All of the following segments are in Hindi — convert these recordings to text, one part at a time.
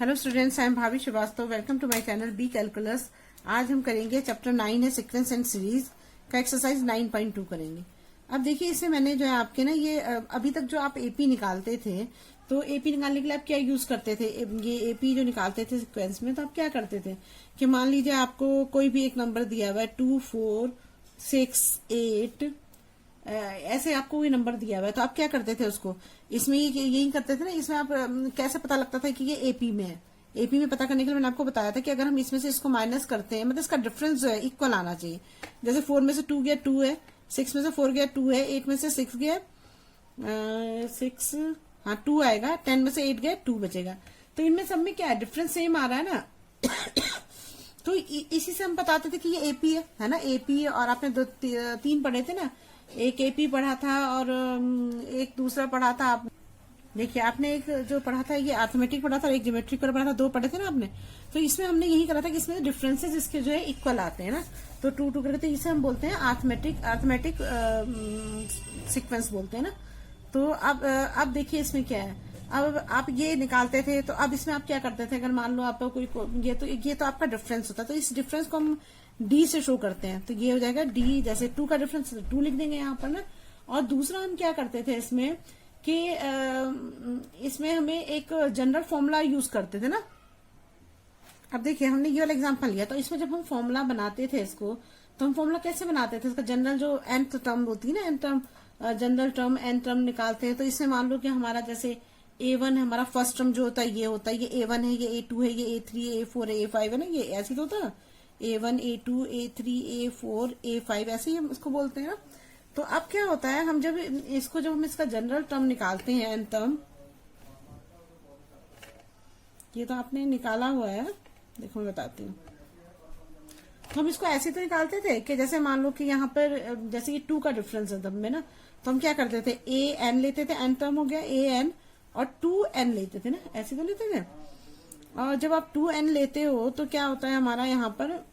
हेलो स्टूडेंट्स, आई एम भाभी Shrivastava. Welcome to my channel B calculus. आज हम करेंगे चैप्टर 9 है सीक्वेंस एंड सीरीज का एक्सरसाइज 9.2 करेंगे। अब देखिए, इसमें मैंने जो है आपके ना ये अभी तक जो आप एपी निकालते थे, तो एपी निकालने के लिए आप क्या यूज करते थे? ये एपी जो निकालते थे सीक्वेंस में, तो आप क्या करते थे कि मान लीजिए आपको कोई भी एक नंबर दिया हुआ है 2, 4, 6, 8 ऐसे आपको कोई नंबर दिया हुआ है, तो आप क्या करते थे उसको? इसमें यही करते थे ना। इसमें आप कैसे पता लगता था कि ये एपी में है? एपी में पता करने के लिए मैंने आपको बताया था कि अगर हम इसमें से इसको माइनस करते हैं, मतलब इसका डिफरेंस जो है इक्वल आना चाहिए। जैसे 4 में से 2 गया 2 है, 6 में से 4 गया 2 है, 8 में से 6 गया 6, हाँ 2 आएगा, 10 में से 8 गया 2 बचेगा। तो इनमें सब में क्या है, डिफरेंस सेम आ रहा है ना। तो इसी से हम बताते थे कि ये एपी है ना। एपी, और आपने 3 पढ़े थे ना, एक एपी पढ़ा था और एक दूसरा पढ़ा था। आप देखिए, आपने एक जो पढ़ा था ये अर्थमेटिक पढ़ा था और एक ज्योमेट्रिक पढ़ा था, 2 पढ़े थे ना आपने। तो इसमें हमने यही करा था कि इसमें डिफरेंसेस इसके जो है इक्वल आते हैं ना, तो 2 2 करके, तो इसे हम बोलते हैं अर्थमेटिक सीक्वेंस बोलते हैं ना। तो अब देखिए इसमें क्या है। अब आप ये निकालते थे, तो अब इसमें आप क्या करते थे? अगर मान लो आपको कोई ये तो आपका डिफरेंस होता है, तो इस डिफरेंस को हम डी से शो करते हैं। तो ये हो जाएगा डी, जैसे 2 का डिफरेंस 2 लिख देंगे यहाँ पर ना। और दूसरा हम क्या करते थे इसमें कि इसमें हमें एक जनरल फॉर्मूला यूज करते थे ना। अब देखिए, हमने ये वाला एग्जांपल लिया, तो इसमें जब हम फॉर्मूला बनाते थे इसको, तो हम फॉर्मूला कैसे बनाते थे? इसका जनरल जो nth टर्म होती है ना, nth term, general term n term निकालते हैं। तो इसमें मान लो कि हमारा जैसे A1 है, हमारा फर्स्ट टर्म जो होता है ये होता है, ये A1 है, ये A2 है, ये A3, A4 है, A5 है ना, ये ऐसे तो होता है A1, A2, A3, A4, A5, ऐसे ही हम इसको बोलते हैं ना। तो अब क्या होता है, हम जब हम इसका जनरल टर्म निकालते हैं, n टर्म, ये तो आपने निकाला हुआ है, देखो मैं बताती हूँ। तो हम इसको ऐसे तो निकालते थे कि जैसे मान लो कि यहाँ पर जैसे ये 2 का डिफरेंस है तब में ना, तो हम क्या करते थे, an लेते थे, n टर्म हो गया an, और 2n लेते थे ना, ऐसे तो लेते थे। और जब आप 2n लेते हो तो क्या होता है हमारा यहाँ पर,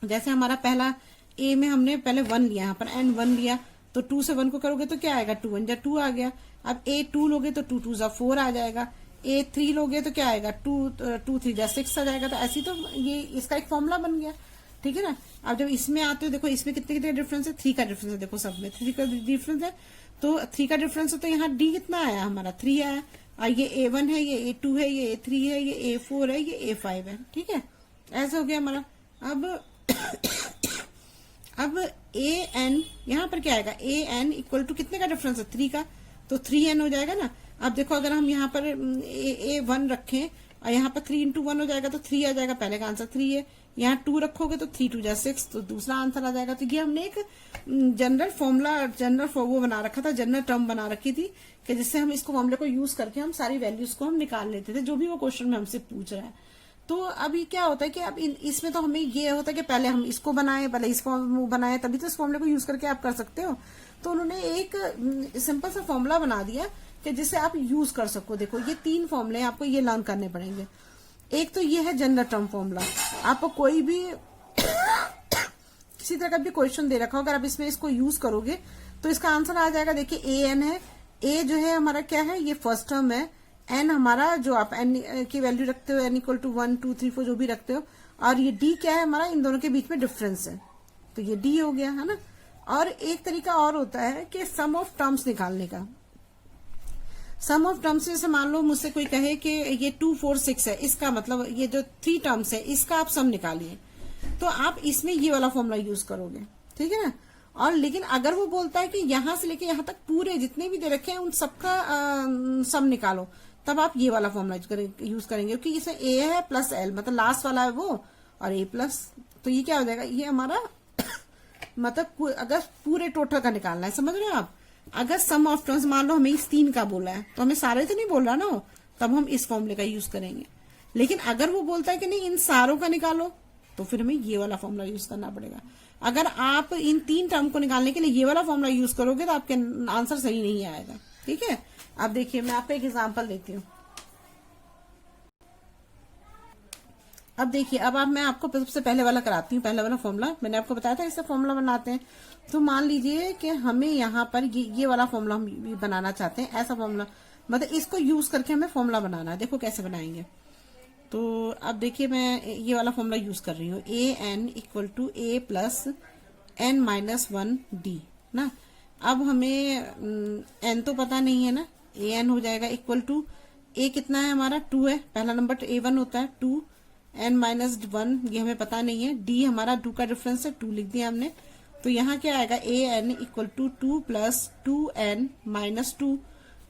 जैसे हमारा पहला a में हमने पहले 1 लिया, यहाँ पर n 1 लिया, तो 2 से 1 को करोगे तो क्या आएगा, 2 1 जा 2 आ गया। अब a2 लोगे तो 2 2 जा 4 आ जाएगा। a3 लोगे तो क्या आएगा, 2 3 जा 6 आ जाएगा। तो ऐसी तो ये इसका एक फॉर्मूला बन गया, ठीक है ना। अब जब इसमें आते हो, देखो इसमें कितने कितने डिफरेंस है, 3 का डिफरेंस है। देखो सब में 3 का डिफरेंस है, तो 3 का डिफरेंस है, तो यहाँ डी कितना आया हमारा, 3 आया। और ये A1 है, ये A2 है, ये A3 है, ये A4 है, ये A5 है, ठीक है। ऐसा हो गया हमारा। अब an यहाँ पर क्या आएगा, an इक्वल टू कितने का डिफरेंस है, 3 का, तो 3n हो जाएगा ना। अब देखो, अगर हम यहाँ पर A1 रखें और यहाँ पर 3 into 1 हो जाएगा, तो 3 आ जाएगा। पहले का आंसर 3 है। यहाँ 2 रखोगे तो 3 2 जा 6, तो दूसरा आंसर आ जाएगा। तो ये हमने एक जनरल फॉर्मूला वो बना रखा था, जनरल टर्म बना रखी थी, कि जिससे हम इसको फॉर्मूले को यूज करके हम सारी वैल्यूज को हम निकाल लेते थे, जो भी वो क्वेश्चन में हमसे पूछ रहा है। तो अभी क्या होता है कि अब इसमें तो हमें ये होता है कि पहले हम इसको बनाए, पहले इसको बनाए, तभी तो इस फॉर्मूले को यूज करके आप कर सकते हो। तो उन्होंने एक सिंपल सा फॉर्मूला बना दिया कि जिससे आप यूज कर सको। देखो, ये 3 फॉर्मूले आपको ये लर्न करने पड़ेंगे। एक तो ये है जनरल टर्म फॉर्मूला। आपको कोई भी किसी तरह का भी क्वेश्चन दे रखा हो, अगर आप इसमें इसको यूज करोगे तो इसका आंसर आ जाएगा। देखिए an है, a जो है हमारा क्या है, ये फर्स्ट टर्म है। n हमारा जो आप n की वैल्यू रखते हो, n इक्वल टू 1 2 3 4 जो भी रखते हो, और ये d क्या है हमारा, इन दोनों के बीच में डिफरेंस है, तो ये d हो गया, है ना। और एक तरीका और होता है कि सम ऑफ टर्म्स निकालने का। सम ऑफ टर्म्स, जैसे मान लो मुझसे कोई कहे कि ये 2 4 6 है, इसका मतलब ये जो 3 टर्म्स है इसका आप सम निकालिए, तो आप इसमें ये वाला फॉर्मूला यूज करोगे, ठीक है ना। और लेकिन अगर वो बोलता है कि यहां से लेके यहां तक पूरे जितने भी दे रखे हैं उन सबका सम निकालो, तब आप ये वाला फॉर्मूला यूज करेंगे, क्योंकि इसमें a है प्लस l, मतलब लास्ट वाला है वो, और a प्लस, तो ये क्या हो जाएगा, ये हमारा मतलब अगर पूरे टोटल का निकालना है, समझ रहे हो आप। अगर सम ऑफ टर्म्स मान लो हमें इस 3 का बोला है, तो हमें सारे तो नहीं बोल रहा ना, तब हम इस फॉर्मूले का यूज करेंगे। लेकिन अगर वो बोलता है कि नहीं इन सारों का निकालो, तो फिर हमें ये वाला फॉर्मूला यूज करना पड़ेगा। अगर आप इन 3 टर्म को निकालने के लिए ये वाला फॉर्मूला यूज करोगे तो आपके आंसर सही नहीं आएगा, ठीक है। अब देखिए, मैं आपको एक एग्जांपल देती हूँ। अब देखिए, मैं आपको सबसे पहले वाला कराती हूँ। पहले वाला फॉर्मूला मैंने आपको बताया था, इससे फॉर्मूला बनाते हैं। तो मान लीजिए कि हमें यहाँ पर ये वाला फॉर्मूला हम बनाना चाहते हैं, ऐसा फॉर्मूला, मतलब इसको यूज करके हमें फॉर्मूला बनाना है। देखो कैसे बनाएंगे। तो अब देखिए मैं ये वाला फॉर्मूला यूज कर रही हूँ, a n equal to a plus n minus one d ना। अब हमें एन तो पता नहीं है ना, ए एन हो जाएगा इक्वल टू ए कितना है हमारा 2 है, पहला नंबर तो ए वन होता है 2, एन माइनस वन ये हमें पता नहीं है, डी हमारा 2 का डिफरेंस है 2 लिख दिया हमने। तो यहाँ क्या आएगा a n equal to 2 plus 2n minus 2,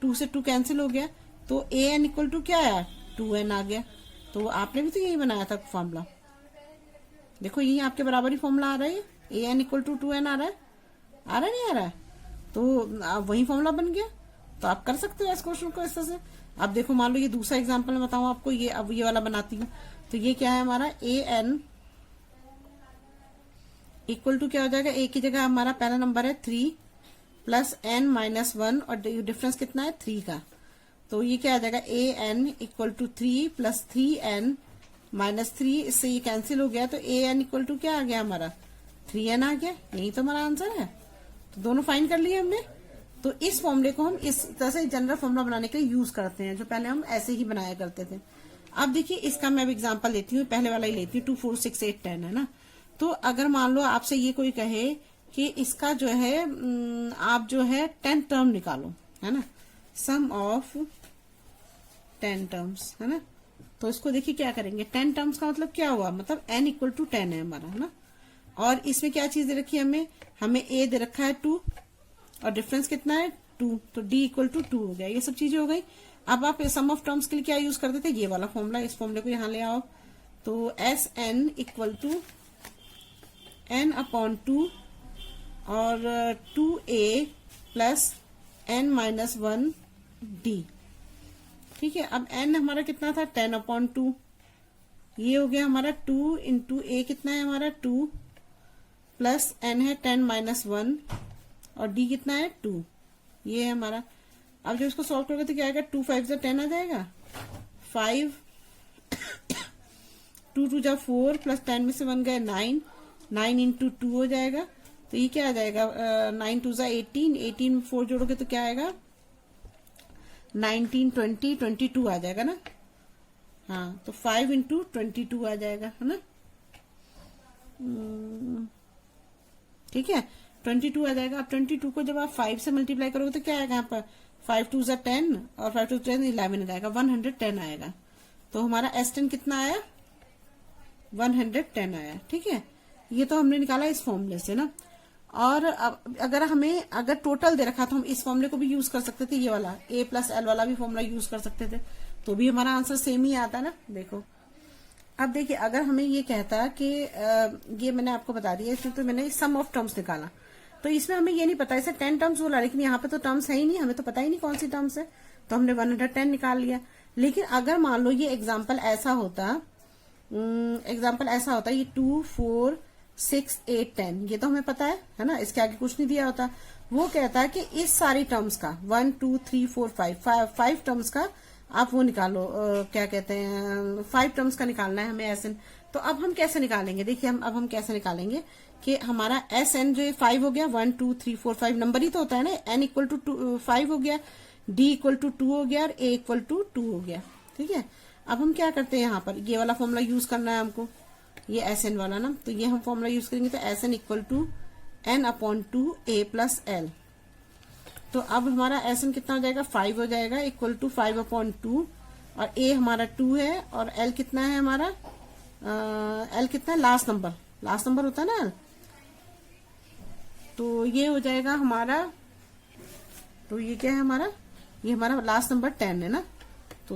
2 से 2 कैंसिल हो गया, तो ए एन इक्वल टू क्या आया 2n आ गया। तो आपने भी तो यही बनाया था फॉर्मूला, देखो यही आपके बराबर ही फॉर्मूला आ रहा है, ए एन इक्वल टू 2n आ रहा है, आ रहा नहीं आ रहा है, तो वही फॉर्मूला बन गया। तो आप कर सकते हो इस क्वेश्चन को इस तरह से। अब देखो मान लो ये दूसरा एग्जांपल मैं बताऊं आपको, ये अब ये वाला बनाती हूँ, तो ये क्या है हमारा ए एन इक्वल टू क्या हो जाएगा, ए की जगह हमारा पहला नंबर है 3 प्लस एन माइनस 1 और डिफरेंस कितना है 3 का, तो ये क्या आ जाएगा a n equal to 3 plus 3n minus 3, इससे ये कैंसिल हो गया, तो ए एन इक्वल टू क्या आ गया हमारा 3n आ गया, यही तो हमारा आंसर है। तो दोनों फाइंड कर लिए हमने। तो इस फॉर्मूले को हम इस तरह से जनरल फॉर्मूला बनाने के लिए यूज करते हैं, जो पहले हम ऐसे ही बनाया करते थे। अब देखिए इसका मैं अब एग्जांपल लेती हूँ, पहले वाला ही लेती हूँ, 2 4 6 8 10 है ना। तो अगर मान लो आपसे ये कोई कहे कि इसका जो है आप जो है 10 टर्म निकालो, है ना, सम ऑफ 10 टर्म्स, है ना। तो इसको देखिए क्या करेंगे, 10 टर्म्स का मतलब क्या हुआ, मतलब n इक्वल टू 10 है हमारा, है ना। और इसमें क्या चीज दे रखी है हमें a दे रखा है 2 और डिफरेंस कितना है 2, तो d इक्वल टू 2 हो गया, ये सब चीजें हो गई। अब आप सम ऑफ टर्म्स के लिए क्या यूज करते थे, ये वाला फॉर्मूला, इस फॉर्मूले को यहाँ ले आओ, तो S N equal to n upon 2 और 2a plus n minus 1 d, ठीक है। अब n हमारा कितना था 10 अपॉन 2, ये हो गया हमारा 2 इंटू a कितना है हमारा 2 प्लस n है 10 माइनस 1 और d कितना है 2, ये है हमारा। अब जब इसको सॉल्व करोगे तो क्या आएगा, 2 5 से 10 आ जाएगा, 5 2 2 जा 4 प्लस 10 में से 1 गए 9, 9 इंटू 2 हो जाएगा, तो ये क्या आ जाएगा 9 2 जा 18, 18 4 जोड़ोगे तो क्या आएगा 19 20 22 आ जाएगा ना। हाँ तो 5 इंटू 22 आ जाएगा, है ना, ठीक है 22 आ जाएगा। अब 22 को जब आप 5 से मल्टीप्लाई करोगे तो क्या आएगा यहाँ पर, 5 2 जा 10 और 5 2 10 11 आ जाएगा, 110 आएगा। तो हमारा S10 कितना आया 110 आया, ठीक है। ये तो हमने निकाला इस फॉर्मूले से ना। और अगर हमें अगर टोटल दे रखा तो हम इस फॉर्मूले को भी यूज कर सकते थे, ये वाला a प्लस एल वाला भी फॉर्मूला यूज कर सकते थे, तो भी हमारा आंसर सेम ही आता ना। देखो अब देखिए अगर हमें ये कहता कि ये मैंने आपको बता दिया, इसमें तो मैंने सम ऑफ टर्म्स निकाला, तो इसमें हमें ये नहीं पता, इसे 10 टर्म्स बोला, लेकिन यहाँ पे तो टर्म्स है ही नहीं, हमें तो पता ही नहीं कौन सी टर्म्स है, तो हमने 110 निकाल लिया। लेकिन अगर मान लो ये एग्जाम्पल ऐसा होता ये 2 4 6 8 10, ये तो हमें पता है ना, इसके आगे कुछ नहीं दिया होता। वो कहता है कि इस सारी टर्म्स का 1 2 3 4 5 टर्म्स का आप वो निकालो, क्या कहते हैं 5 टर्म्स का निकालना है हमें एस एन। तो अब हम कैसे निकालेंगे, देखिए अब हम कैसे निकालेंगे कि हमारा एस एन जो 5 हो गया, 1 2 3 4 5 नंबर ही तो होता है ना, एन इक्वल टू 5 हो गया, डी इक्वल टू 2 हो गया और ए इक्वल टू 2 हो गया, ठीक है। अब हम क्या करते हैं, यहाँ पर ये वाला फॉर्मूला यूज करना है हमको, ये एस एन वाला ना, तो ये हम फॉर्मूला यूज करेंगे, तो S N equal to N upon 2 A plus L. तो अब हमारा एस एन कितना हो जाएगा 5 हो जाएगा, इक्वल टू 5 अपॉन 2 और ए हमारा 2 है और एल कितना है हमारा, एल कितना है लास्ट नंबर होता है ना एल, तो ये हो जाएगा हमारा, तो ये क्या है हमारा, ये हमारा लास्ट नंबर 10 है ना, तो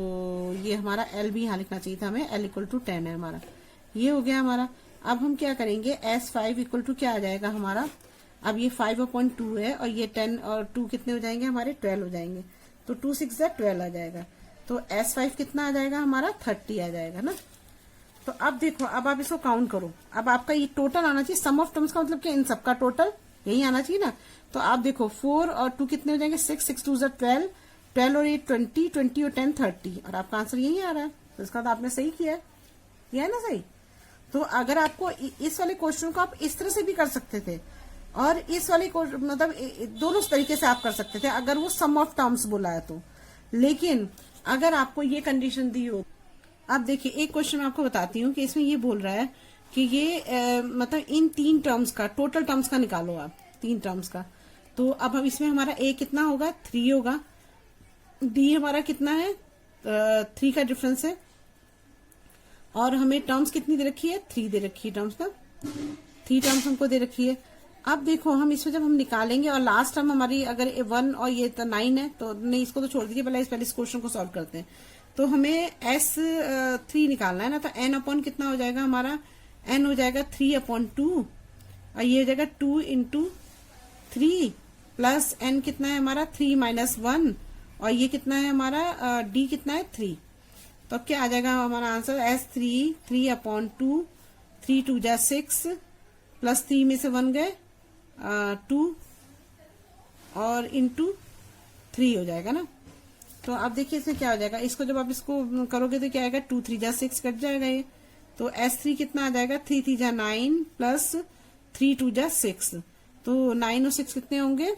ये हमारा एल भी यहाँ लिखना चाहिए था हमें, एल इक्वल टू 10 है हमारा, ये हो गया हमारा। अब हम क्या करेंगे, S5 इक्वल टू क्या आ जाएगा हमारा, अब ये 5/2 है और ये 10 और 2 कितने हो जाएंगे हमारे 12 हो जाएंगे, तो 2 6 12 आ जाएगा, तो S5 कितना आ जाएगा हमारा 30 आ जाएगा ना। तो अब देखो, अब आप इसको काउंट करो, अब आपका ये टोटल आना चाहिए, सम ऑफ टर्म्स का मतलब क्या, इन सबका टोटल यही आना चाहिए ना। तो आप देखो 4 और 2 कितने हो जाएंगे 6 6 2 12 12 और 8 20 20 और 10 30, और आपका आंसर यही आ रहा है, तो इसका तो आपने सही किया है, यह है ना सही। तो अगर आपको इस वाले क्वेश्चन को आप इस तरह से भी कर सकते थे और इस वाले मतलब दोनों तरीके से आप कर सकते थे अगर वो सम ऑफ टर्म्स बोला है तो। लेकिन अगर आपको ये कंडीशन दी हो अब देखिए एक क्वेश्चन मैं आपको बताती हूँ कि इसमें ये बोल रहा है कि ये मतलब इन 3 टर्म्स का टोटल टर्म्स का निकालो आप, 3 टर्म्स का। तो अब हम इसमें हमारा ए कितना होगा, 3 होगा, डी हमारा कितना है, 3 का डिफरेंस है, और हमें टर्म्स कितनी दे रखी है, 3 दे रखी है टर्म्स ना, 3 टर्म्स हमको दे रखी है। अब देखो हम इसमें जब हम निकालेंगे और लास्ट टर्म हमारी अगर 1 और ये 9 है तो नहीं, इसको तो छोड़ दीजिए, पहले इस क्वेश्चन को सॉल्व करते हैं। तो हमें S3 निकालना है ना, तो n अपॉन कितना हो जाएगा हमारा, n हो जाएगा 3/2 और ये हो जाएगा 2 इंटू 3 प्लस n कितना है हमारा 3 - 1 और ये कितना है हमारा d कितना है 3। तो अब क्या आ जाएगा हमारा आंसर, S3 3/2, 3 2 जा 6 प्लस 3 में से 1 गए 2 और इंटू 3 हो जाएगा ना। तो आप देखिए इसमें क्या हो जाएगा, इसको जब आप इसको करोगे तो क्या आएगा, 2 3 जा 6 कट जाएगा ये। तो S3 कितना आ जाएगा, 3 3 जा 9 प्लस 3 2 जा 6। तो 9 और 6 कितने होंगे,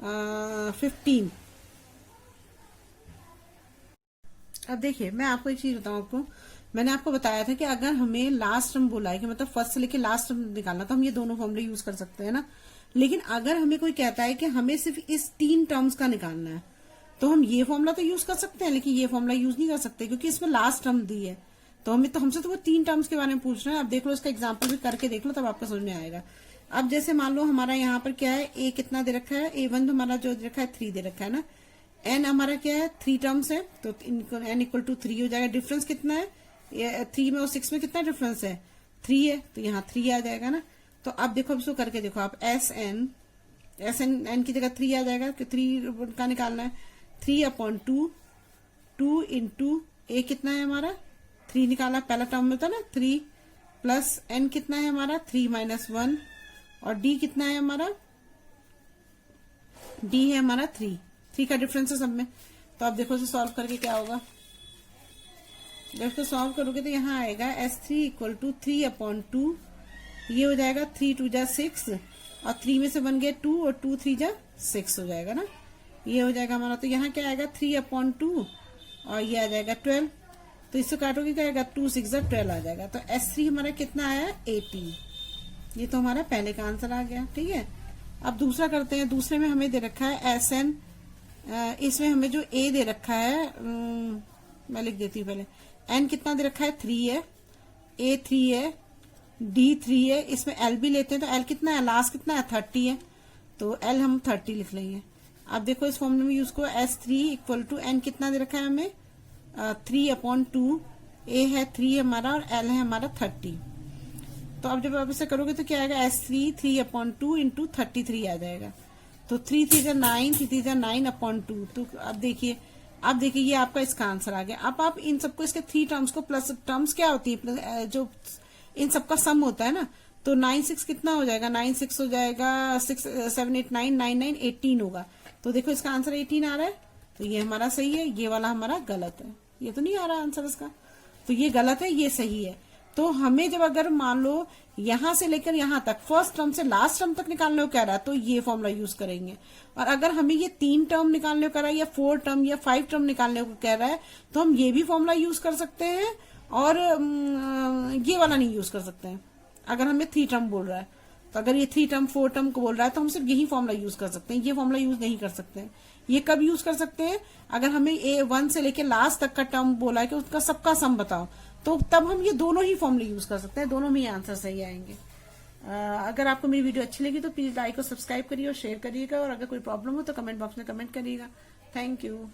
15। अब देखिए मैं आपको एक चीज बताऊं, आपको मैंने आपको बताया था कि अगर हमें लास्ट टर्म बोला है कि मतलब फर्स्ट से लेके लास्ट टर्म निकालना, तो हम ये दोनों फॉर्मूले यूज कर सकते हैं ना। लेकिन अगर हमें कोई कहता है कि हमें सिर्फ इस 3 टर्म्स का निकालना है, तो हम ये फॉर्मूला तो यूज कर सकते हैं, लेकिन ये फॉर्मूला यूज नहीं कर सकते क्योंकि इसमें लास्ट टर्म दी है। तो हमसे तो वो 3 टर्म्स के बारे में पूछ रहे हैं। अब देख लो, इसका एग्जाम्पल भी करके देख लो, तब आपको समझ में आएगा। अब जैसे मान लो हमारा यहाँ पर क्या है, ए कितना दे रखा है, A1 हमारा जो दे रखा है 3 दे रखा है ना, n हमारा क्या है 3 टर्म्स है, तो n = 3 हो जाएगा। डिफरेंस कितना है, 3 में और 6 में कितना डिफरेंस है, 3 है, तो यहाँ 3 आ जाएगा ना। तो अब देखो, अब इसको करके देखो आप, n की जगह 3 आ जाएगा, 3 का निकालना है, 3/2 2 इंटू ए कितना है हमारा 3 निकाला, पहला टर्म में था ना 3 प्लस n कितना है हमारा 3 - 1 और d कितना है हमारा, d है हमारा 3 का डिफरेंस है सब में। तो अब देखो इसे सॉल्व करके क्या होगा, जब इसको सॉल्व करोगे तो यहाँ आएगा S3 = 3/2, ये हो जाएगा 3 2 जा 6 और 3 में से 1 गया 2 और 2 3 जा 6 हो जाएगा ना, ये हो जाएगा हमारा। तो यहाँ क्या आएगा 3/2 और ये आ जाएगा 12। तो इससे काटोगे क्या आएगा, 2 6 जा 12 आ जाएगा। तो S3 हमारा कितना आया, 18। ये तो हमारा पहले का आंसर आ गया, ठीक है। अब दूसरा करते हैं। दूसरे में हमें दे रखा है SN, इसमें हमें जो A दे रखा है, मैं लिख देती हूँ पहले, N कितना दे रखा है 3 है, A 3 है, D 3 है, इसमें L भी लेते हैं तो L कितना है, लास्ट कितना है 30 है, तो L हम 30 लिख लेंगे। अब देखो इस फॉर्मूले में यूज को, S3 = N कितना दे रखा है हमें 3/2, A है 3 हमारा और L है हमारा 30। तो अब जब आप इसे करोगे तो क्या आएगा, S3 3/2 इंटू 33 आ जाएगा। तो 3 3 जा 9, 3 3 जा 9/2। तो अब देखिए ये आपका इसका आंसर आ गया। अब आप इन सबको, इसके 3 टर्म्स को, प्लस टर्म्स क्या होती है, जो इन सबका सम होता है ना, तो 9 6 कितना हो जाएगा, 9 6 हो जाएगा 6 7 8 9 9 9 18 होगा। तो देखो इसका आंसर 18 आ रहा है, तो ये हमारा सही है, ये वाला हमारा गलत है, ये तो नहीं आ रहा आंसर इसका, तो ये गलत है, ये सही है। तो हमें जब अगर मान लो यहां से लेकर यहां तक, फर्स्ट टर्म से लास्ट टर्म तक निकालने को कह रहा है, तो ये फॉर्मूला यूज करेंगे। और अगर हमें ये 3 टर्म निकालने को कह रहा है, या 4 टर्म या 5 टर्म निकालने को कह रहा है, तो हम ये भी फॉर्मूला यूज कर सकते हैं और ये वाला नहीं यूज कर सकते हैं। अगर हमें 3 टर्म बोल रहा है, तो अगर ये 3 टर्म 4 टर्म को बोल रहा है, तो हम सिर्फ यही फॉर्मूला यूज कर सकते हैं, ये फॉर्मूला यूज नहीं कर सकते हैं। ये कब यूज कर सकते हैं, अगर हमें A1 से लेके लास्ट तक का टर्म बोला है कि उसका सबका सम बताओ, तो तब हम ये दोनों ही फॉर्मूले यूज कर सकते हैं, दोनों में ही आंसर सही आएंगे। अगर आपको मेरी वीडियो अच्छी लगी तो प्लीज लाइक और सब्सक्राइब करिए और शेयर करिएगा, और अगर कोई प्रॉब्लम हो तो कमेंट बॉक्स में कमेंट करिएगा। Thank you.